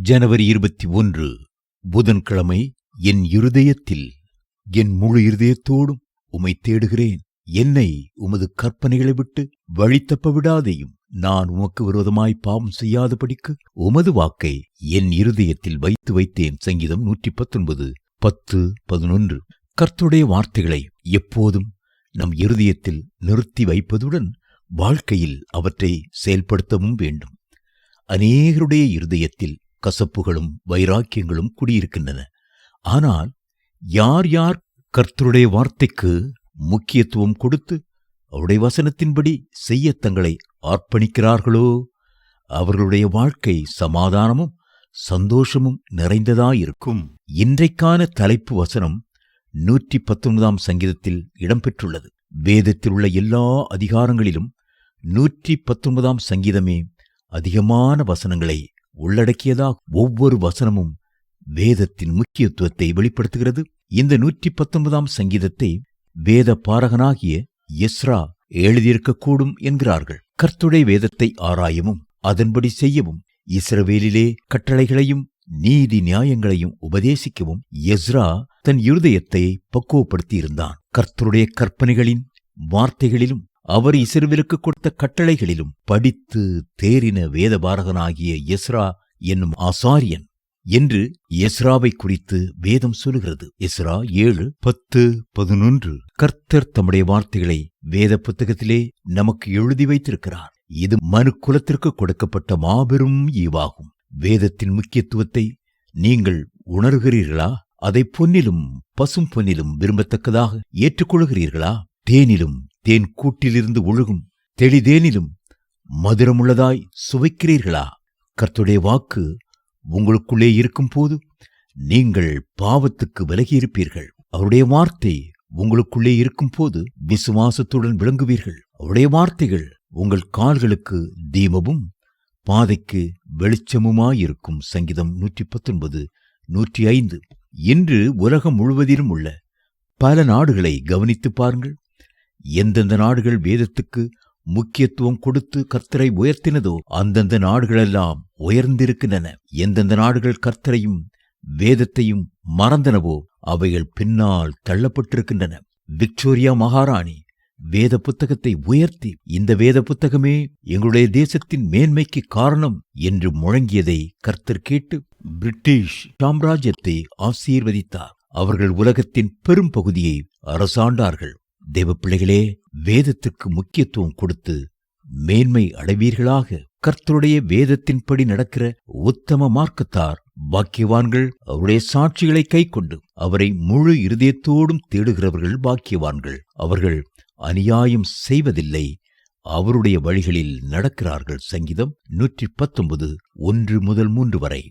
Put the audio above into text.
ஜனவரி 21 புதன்கிழமை. என் இருதயத்தில் என் முழு இருதயத்தோடும் உம்மை தேடுகிறேன். என்னை உமது கற்பனைகளை விட்டு வழி தப்ப விடாதேயும். நான் உமக்கு விரோதமாய் பாவம் செய்யாதபடிக்கு உமது வாக்கை என் இருதயத்தில் வைத்து வைத்தேன். சங்கீதம் 119 10-11. கர்த்தருடைய வார்த்தைகளை எப்போதும் நம் இருதயத்தில் நிறுத்தி வைப்பதுடன் வாழ்க்கையில் அவற்றை செயல்படுத்தவும் வேண்டும். அநேகருடைய இருதயத்தில் கசப்புகளும் வைராக்கியங்களும் குடியிருக்கின்றன. ஆனால் யார் யார் கர்த்தருடைய வார்த்தைக்கு முக்கியத்துவம் கொடுத்து அவருடைய வசனத்தின்படி செய்ய தங்களை அர்ப்பணிக்கிறார்களோ அவர்களுடைய வாழ்க்கை சமாதானமும் சந்தோஷமும் நிறைந்ததாயிருக்கும். இன்றைக்கான தலைப்பு வசனம் 119 சங்கீதத்தில் இடம்பெற்றுள்ளது. வேதத்தில் உள்ள எல்லா அதிகாரங்களிலும் 119 சங்கீதமே அதிகமான வசனங்களை உள்ளடக்கியதா. ஒவ்வொரு வசனமும் வேதத்தின் முக்கியத்துவத்தை வெளிப்படுத்துகிறது. இந்த 119 சங்கீதத்தை வேத பாரகனாகிய எஸ்ரா எழுதியிருக்கக்கூடும் என்கிறார்கள். கர்த்தருடைய வேதத்தை ஆராயவும் அதன்படி செய்யவும் இஸ்ரவேலிலே கட்டளைகளையும் நீதி நியாயங்களையும் உபதேசிக்கவும் எஸ்ரா தன் இருதயத்தை பக்குவப்படுத்தியிருந்தான். கர்த்தருடைய கற்பனைகளின் வார்த்தைகளிலும் அவர் இஸ்ரவேலுக்கு கொடுத்த கட்டளைகளிலும் படித்து தேறின வேதபாரகனாகிய எஸ்ரா என்னும் ஆசாரியன் என்று எஸ்ராவை குறித்து வேதம் சொல்லுகிறது. எஸ்ரா 7:10-11. கர்த்தர் தம்முடைய வார்த்தைகளை வேத புத்தகத்திலே நமக்கு எழுதி வைத்திருக்கிறார். இது மனு குலத்திற்கு கொடுக்கப்பட்ட மாபெரும் ஈவாகும். வேதத்தின் முக்கியத்துவத்தை நீங்கள் உணர்கிறீர்களா? அதை பொன்னிலும் பசும் பொன்னிலும் விரும்பத்தக்கதாக ஏற்றுக்கொள்கிறீர்களா? தேனிலும் தேன் கூட்டிலிருந்து ஒழுகும் தெளிதேனிலும் மதுரமுள்ளதாய் சுவைக்கிறீர்களா? கர்த்தருடைய வாக்கு உங்களுக்குள்ளே இருக்கும் போது நீங்கள் பாவத்துக்கு விலகியிருப்பீர்கள். அவருடைய வார்த்தை உங்களுக்குள்ளே இருக்கும் போது விசுவாசத்துடன் விளங்குவீர்கள். அவருடைய வார்த்தைகள் உங்கள் கால்களுக்கு தீபமும் பாதைக்கு வெளிச்சமுமாயிருக்கும். சங்கீதம் 119:105. இன்று உலகம் முழுவதிலும் உள்ள பல நாடுகளை கவனித்து பாருங்கள். எந்தெந்த நாடுகள் வேதத்துக்கு முக்கியத்துவம் கொடுத்து கர்த்தரை உயர்த்தினதோ அந்தந்த நாடுகளெல்லாம் உயர்ந்திருக்கின்றன. எந்தெந்த நாடுகள் கர்த்தரையும் வேதத்தையும் மறந்தனவோ அவைகள் பின்னால் தள்ளப்பட்டிருக்கின்றன. விக்டோரியா மகாராணி வேத புத்தகத்தை உயர்த்தி இந்த வேத புத்தகமே எங்களுடைய தேசத்தின் மேன்மைக்கு காரணம் என்று முழங்கியதை கர்த்தர் கேட்டு பிரிட்டிஷ் சாம்ராஜ்யத்தை ஆசீர்வதித்தார். அவர்கள் உலகத்தின் பெரும் பகுதியை அரசாண்டார்கள். தேவ பிள்ளைகளே, வேதத்திற்கு முக்கியத்துவம் கொடுத்து மேன்மை அடைவீர்களாக. கர்த்தருடைய வேதத்தின்படி நடக்கிற உத்தம மார்க்கத்தார் பாக்கியவான்கள். அவருடைய சாட்சிகளை கைக்கொண்டு அவரை முழு இருதயத்தோடும் தேடுகிறவர்கள் பாக்கியவான்கள். அவர்கள் அநியாயம் செய்வதில்லை, அவருடைய வழிகளில் நடக்கிறார்கள். சங்கீதம் 119:1-3 வரை.